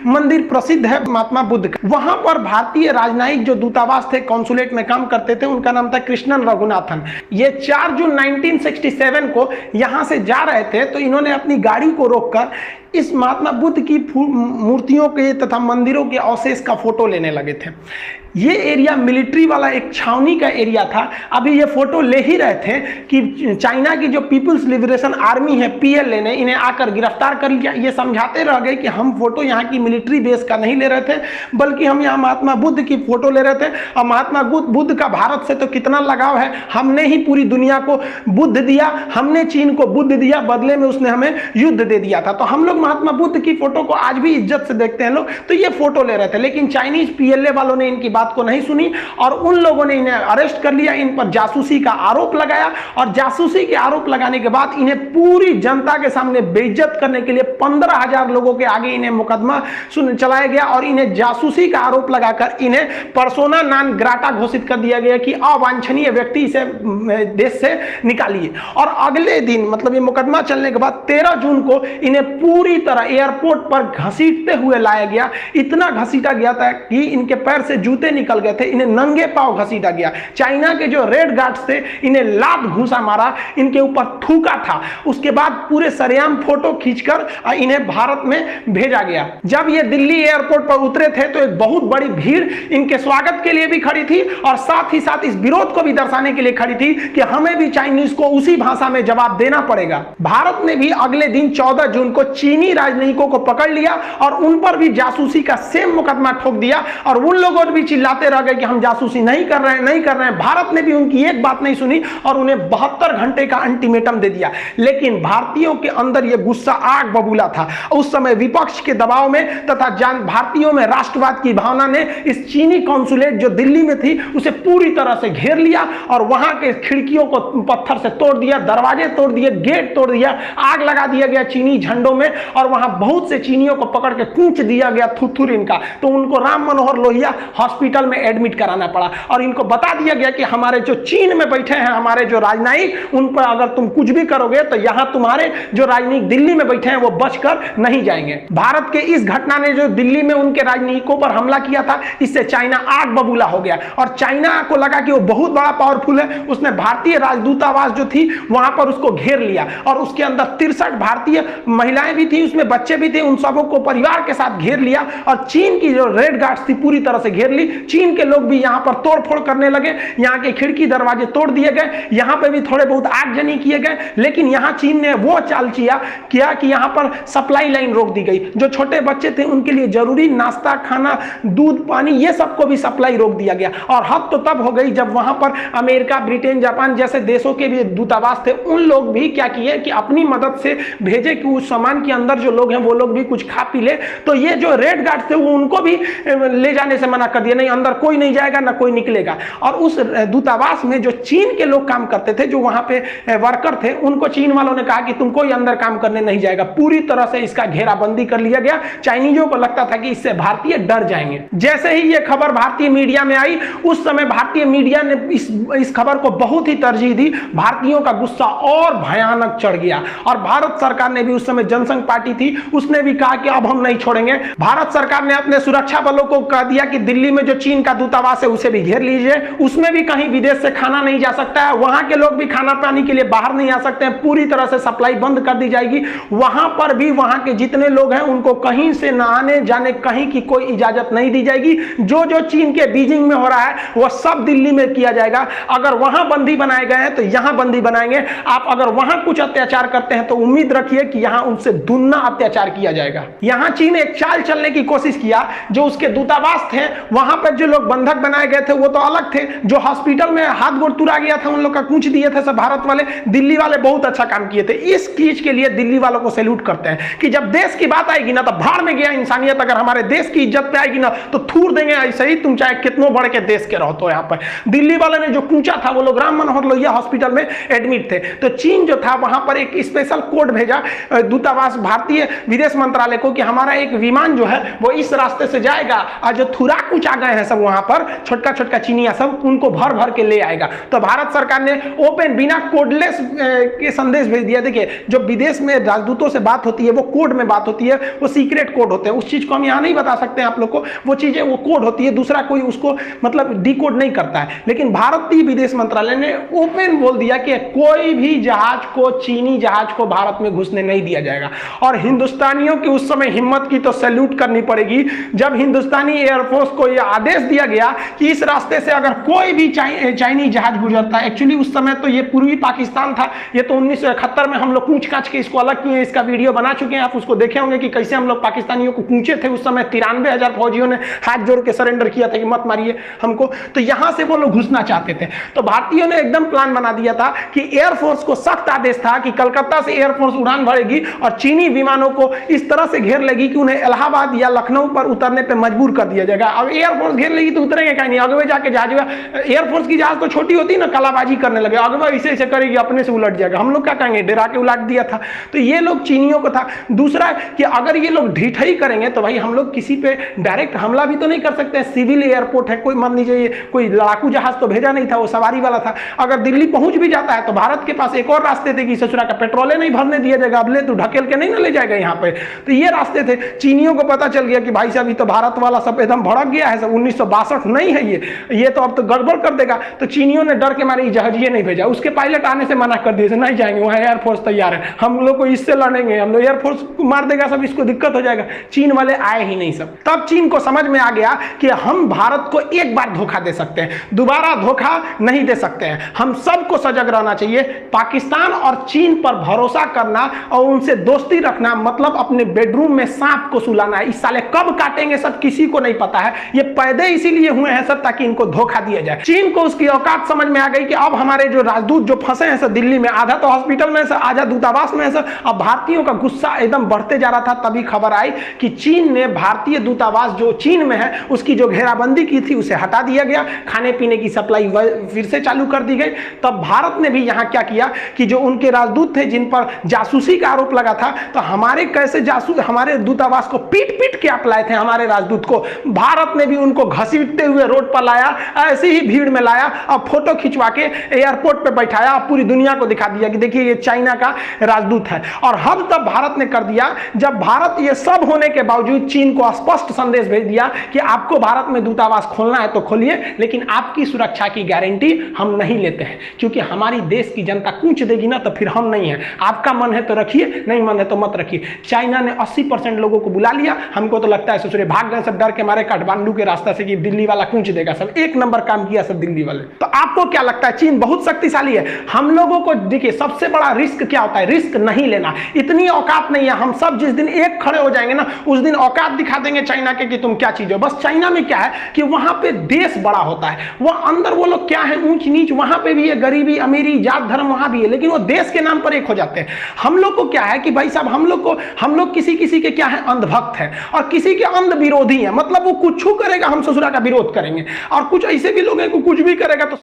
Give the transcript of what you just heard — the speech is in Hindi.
मंदिर प्रसिद्ध है महात्मा बुद्ध का। वहां पर भारतीय राजनयिक जो दूतावास थे, कॉन्सुलेट में काम करते थे, उनका नाम था कृष्णन रघुनाथन। ये 4 जून 1967 को यहां से जा रहे थे, तो इन्होंने अपनी गाड़ी को रोककर इस महात्मा बुद्ध की मूर्तियों के तथा मंदिरों के अवशेष का फोटो लेने लगे थे। ये एरिया मिलिट्री वाला एक छावनी का एरिया था। अभी ये फोटो ले ही रहे थे कि चाइना की जो पीपुल्स लिबरेशन आर्मी है, PLA ने इन्हें आकर गिरफ्तार कर लिया। ये समझाते रह गए कि हम फोटो यहाँ की मिलिट्री बेस का नहीं ले रहे थे, बल्कि हम यहाँ महात्मा बुद्ध की फोटो ले रहे थे। और महात्मा बुद्ध का भारत से तो कितना लगाव है, हमने ही पूरी दुनिया को बुद्ध दिया, हमने चीन को बुद्ध दिया, बदले में उसने हमें युद्ध दे दिया था। तो हम लोग महात्मा बुद्ध की फोटो को आज भी इज्जत से देखते हैं लोग। तो ये फोटो ले रहे थे, लेकिन चाइनीज PLA वालों ने इनकी बात को नहीं सुनी और उन लोगों ने इन्हें अरेस्ट कर लिया। इन पर जासूसी का आरोप लगाया और जासूसी के आरोप लगाने के बाद इन्हें पूरी जनता के सामने बेइज्जत करने के लिए 15,000 लोगों के आगे इन्हें मुकदमा चलाया गया और इन्हें जासूसी का आरोप लगाकर इन्हें पर्सोना नॉन ग्राटा घोषित कर दिया गया कि अवांछनीय व्यक्ति इसे देश से निकालिए। और अगले दिन, मतलब ये मुकदमा चलने के बाद 13 जून को इन्हें पूरी तरह एयरपोर्ट पर घसीटते हुए लाया गया। इतना घसीटा गया था कि इनके पैर से जूते निकल गए थे, इन्हें नंगे पांव घसीटा गया। चाइना के जो रेड गार्ड्स थे इन्हें लात घूंसा मारा, इनके ऊपर थूका था। उसके बाद पूरे सरेआम फोटो खींचकर इन्हें भारत में भेजा गया। जब ये दिल्ली एयरपोर्ट पर उतरे थे तो एक बहुत बड़ी भीड़ इनके स्वागत के लिए भी खड़ी थी और साथ ही साथ इस विरोध को भी दर्शाने के लिए खड़ी थी कि हमें भी चाइनीज को उसी भाषा में जवाब देना पड़ेगा। भारत ने भी अगले दिन 14 जून को चीनी राजनयिकों को पकड़ लिया और उन पर भी जासूसी का सेम मुकदमा ठोक दिया और उन लोगों ने भी चिल्लाते रह गए कि हम जासूसी नहीं कर रहे हैं, नहीं कर रहे हैं। भारत ने भी उनकी एक बात नहीं सुनी और उन्हें 72 घंटे का अल्टीमेटम दे दिया। लेकिन भारतीयों के अंदर यह गुस्सा आग बबूला था। उस समय विपक्ष के दबाव में तथा भारतीयों में राष्ट्रवाद की भावना ने इस चीनी कॉन्सुलेट जो दिल्ली में थी उसे पूरी तरह से घेर लिया और वहां के खिड़कियों को पत्थर से तोड़ दिया, दरवाजे तोड़ दिए, गेट तोड़ दिया, आग लगा दिया गया चीनी झंडों में और वहां बहुत से चीनियों को पकड़ के कूच दिया गया थुथुर इनका। तो उनको राम मनोहर लोहिया हॉस्पिटल में एडमिट कराना पड़ा और इनको बता दिया गया कि हमारे जो चीन में बैठे हैं हमारे जो राजनयिक, उन पर अगर तुम कुछ भी करोगे तो यहां तुम्हारे जो राजनयिक दिल्ली में बैठे हैं वो बचकर नहीं जाएंगे। भारत के इस घटना ने जो दिल्ली में उनके राजनयिकों पर हमला किया था, इससे चाइना आग बबूला हो गया और चाइना को लगा कि वो बहुत बड़ा पावरफुल है। उसने भारतीय राजदूतावास जो थी वहां पर उसको घेर लिया और उसके अंदर 63 भारतीय महिलाएं भी थी, उसमें बच्चे भी थे, उन सबों को परिवार के साथ घेर लिया और चीन की जो रेड गार्ड्स थी पूरी तरह से घेर ली। चीन के लोग भी यहां पर तोड़फोड़ करने लगे, यहां के खिड़की दरवाजे तोड़ दिए गए, यहां पे भी थोड़े बहुत आगजनी किए गए। लेकिन यहां चीन ने वो चाल किया कि यहां पर सप्लाई लाइन रोक दी गई। जो छोटे बच्चे थे उनके लिए जरूरी नाश्ता, खाना, दूध, पानी, ये सबको भी सप्लाई रोक दिया गया। और हद तो तब हो गई जब वहां पर अमेरिका, ब्रिटेन, जापान जैसे देशों के भी दूतावास थे, उन लोग भी क्या किए कि अपनी मदद से भेजे कि उस सामान के अंदर जो लोग हैं वो लोग भी कुछ खा पी ले। तो ये जो रेड गार्ड थे वो उनको भी ले जाने से मना कर दिया, नहीं अंदर कोई नहीं जाएगा ना कोई निकलेगा। और उस दूतावास में जो चीन के लोग काम करते थे, जो वहां पे वर्कर थे, उनको चीन वालों ने कहा कि तुम कोई अंदर काम करने नहीं जाएगा। पूरी तरह से इसका घेराबंदी कर लिया गया। चाइनीजों को लगता था कि इससे भारतीय डर जाएंगे। जैसे ही ये खबर भारतीय मीडिया में आई, उस समय भारतीय मीडिया ने इस खबर को बहुत ही तरजीह दी। भारतीयों का गुस्सा और भयानक चढ़ गया और भारत सरकार ने भी, उस समय जनसंघ पार्टी थी, उसने भी कहा कि अब हम नहीं छोड़ेंगे। भारत सरकार ने अपने सुरक्षा बलों को कह दिया कि दिल्ली में जो चीन का दूतावास है उसे भी घेर लीजिए, उसमें भी कहीं विदेश से खाना नहीं जा सकता है, वहां के लोग भी खाना पानी के लिए बाहर नहीं आ सकते हैं, पूरी तरह से सप्लाई बंद कर दी जाएगी। वहां पर भी वहां के जितने लोग हैं उनको कहीं से न आने जाने कहीं की कोई इजाजत नहीं दी जाएगी। जो जो चीन के बीजिंग में हो रहा है वह सब दिल्ली में किया जाएगा। अगर वहां बंदी बनाए गए हैं तो यहां बंदी बनाएंगे। आप अगर वहां कुछ अत्याचार करते हैं तो उम्मीद रखिए कि यहां उनसे दुगना अत्याचार किया जाएगा। यहां चीन एक चाल चलने की कोशिश किया। जो उसके दूतावास थे वहां पर जो लोग बंधक बनाए गए थे वो तो अलग थे, जो हॉस्पिटल में हाथ गोड़ तुरा गया था उन लोग का कूच दिए थे सब भारत वाले। दिल्ली वाले बहुत अच्छा काम किए थे। इस चीज के लिए दिल्ली वालों को सैल्यूट करते हैं कि जब देश की बात आएगी ना तो भाड़ में गया इंसानियत। अगर हमारे देश की इज्जत पे आएगी ना तो थूर देंगे ऐसे ही, तुम चाहे कितनों बड़े के देश के रहो। तो यहाँ पर दिल्ली वाले ने जो कूचा था, वो लोग राम मनोहर लोहिया हॉस्पिटल में एडमिट थे। तो चीन जो था वहां पर एक स्पेशल कोड भेजा दूतावास भारतीय विदेश मंत्रालय को कि हमारा एक विमान जो है वो इस रास्ते से जाएगा और जो थुरा कुचा गए हैं सब वहां पर, छोटका छोटका चीनिया सब, उनको भर भर के ले आएगा। तो भारत सरकार ने ओपन बिना कोडलेस के संदेश भेज दिया। देखिए जो विदेश में राजदूतों से बात होती है वो कोड में बात होती है, वो सीक्रेट कोड होते हैं, उस चीज को हम यहाँ नहीं बता सकते हैं आप लोग को, वो चीजें वो कोड होती है, दूसरा कोई उसको मतलब डिकोड नहीं करता है। लेकिन भारतीय विदेश मंत्रालय ने ओपन बोल दिया कि कोई भी जहाज को, चीनी जहाज को भारत में घुसने नहीं दिया जाएगा। और हिंदुस्तानियों की उस समय हिम्मत की तो सैल्यूट करनी पड़ेगी जब हिंदुस्तानी एयरफोर्स को यह आदेश दिया गया कि इस रास्ते से अगर कोई भी चाइनीज जहाज गुजरता है, एक्चुअली उस समय तो ये पूर्वी पाकिस्तान था, ये तो 1971 में हम लोग कूच काच के इसको अलग किए, इसका वीडियो बना चुके हैं, आप उसको देखे होंगे कि कैसे हम लोग पाकिस्तानियों को कूचे थे। उस समय 93,000 फौजियों ने हाथ जोड़ के सरेंडर किया था कि मत मारिए हमको, तो यहां से वो लोग घुसना चाहते थे। तो भारतीयों ने एकदम प्लान बना दिया था कि एयरफोर्स को सख्त आदेश था कि कलकत्ता से एयरफोर्स उड़ान भरेगी और चीनी विमानों को इस तरह से घेर लेगी कि उन्हें इलाहाबाद या लखनऊ पर उतरने पर मजबूर कर दिया जाएगा। अब एयरफोर्स घेर लेगी तो उतरेंगे कहीं नहीं, आगे जाके जहाज, एयरफोर्स की जहाज तो छोटी होती है ना, कलाबाजी करने लगे, आगे ऐसे ऐसे करेगी, अपने से उलट जाएगा, हम लोग क्या कहेंगे, डरा के उलट दिया था। तो ये लोग चीनियों को था। दूसरा कि अगर ये लोग ढीठ ही करेंगे तो भाई हम लोग किसी पे डायरेक्ट हमला भी तो नहीं कर सकते, सिविल एयरपोर्ट है, कोई मान लीजिए कोई लड़ाकू जहाज तो भेजा नहीं था, वो सवारी वाला था। अगर दिल्ली पहुंच भी जाता है तो भारत के पास एक और रास्ते थे कि ससुरा का पेट्रोल नहीं भरने दिया जाएगा, अब ले तो ढकेल के नहीं ना ले जाएगा यहाँ पे। तो ये रास्ते थे। चीनियों को पता चल गया कि भाई साहब ये तो भारत वाला सब एकदम भड़क गया है, सब 1962 नहीं है ये तो अब तो गड़बड़ कर देगा। तो चीनियों ने डर के मारे जहाजिए नहीं भेजा, उसके पायलट आने से मना कर दिए, नहीं जाएंगे वहां, एयरफोर्स तैयार है, हम लोग को इससे लड़ेंगे, हम लोग एयरफोर्स मार देगा सब, इसको दिक्कत हो जाएगा। चीन वाले आए ही नहीं सब। तब चीन को समझ में आ गया कि हम भारत को एक बार धोखा दे सकते हैं, दोबारा धोखा नहीं दे सकते हैं, हम सबको सजग रहना चाहिए। पाकिस्तान और चीन पर भरोसा करना और उनसे दोस्ती रखना मतलब अपने बेडरूम में सांप को सुलाना है। इस साले कब काटेंगे सब किसी को नहीं पता है, ये पैदे इसीलिए हुए हैं सब ताकि इनको धोखा दिया जाए। चीन को उसकी औकात समझ में आ गई कि अब हमारे जो राजदूत जो फंसे हैं सब दिल्ली में, आधा तो हॉस्पिटल में, आधा दूतावास में है सर। अब भारतीयों का गुस्सा एकदम बढ़ते जा रहा था, तभी खबर आई कि चीन ने भारतीय दूतावास जो चीन में है उसकी जो घेराबंदी की थी उसे हटा दिया गया, खाने पीने की सप्लाई फिर से चालू कर दी गई। तब भारत ने भी यहां क्या किया कि जो उनके राजदूत थे जिन पर जासूसी का आरोप लगा था, तो हमारे कैसे जासूस हमारे दूतावास को पीट पीट के आप लाए थे हमारे राजदूत को, भारत ने भी उनको घसीटते हुए रोड पर लाया, ऐसी ही भीड़ में लाया और फोटो खिंचवा के एयरपोर्ट पे बैठाया, पूरी दुनिया को दिखा दिया कि देखिए ये चाइना का राजदूत है। और हम तब भारत ने कर दिया जब भारत ये सब होने के बावजूद चीन को स्पष्ट संदेश भेज दिया कि आपको भारत में दूतावास खोलना है तो खोलिए, लेकिन आपकी सुरक्षा की गारंटी हम नहीं लेते हैं, क्योंकि हमारी देश की जनता कूच देगी ना तो फिर हम नहीं है। आपका मन है तो रखिए, नहीं मन है तो मत रखिए। चाइना ने 80% लोगों को बुला लिया, हमको तो लगता है ससुरे भाग गए सब डर के मारे काठमांडू के रास्ता से कि दिल्ली वाला कूच देगा सब, एक नंबर काम किया सब दिल्ली वाले। तो आपको क्या लगता है चीन बहुत शक्तिशाली है? हम लोगों को देखिए सबसे बड़ा रिस्क क्या होता है, रिस्क नहीं लेना, इतनी औकात नहीं है। हम सब जिस दिन एक खड़े हो जाएंगे ना उस दिन औकात दिखा देंगे चाइना के कि तुम क्या चीज हो। बस चाइना में क्या है कि वहां पे देश बड़ा होता है, वो अंदर वो लोग क्या है ऊंच नीच, वहां पे भी है गरीबी अमीरी जात धर्म वहां भी है, लेकिन वो देश के नाम पर एक हो जाते हैं। हम लोग को क्या है कि भाई साहब हम लोग किसी किसी के क्या है अंधभक्त है और किसी के अंध विरोधी है, मतलब वो कुछ करेगा हम ससुरा का विरोध करेंगे, और कुछ ऐसे भी लोग हैं को कुछ भी करेगा तो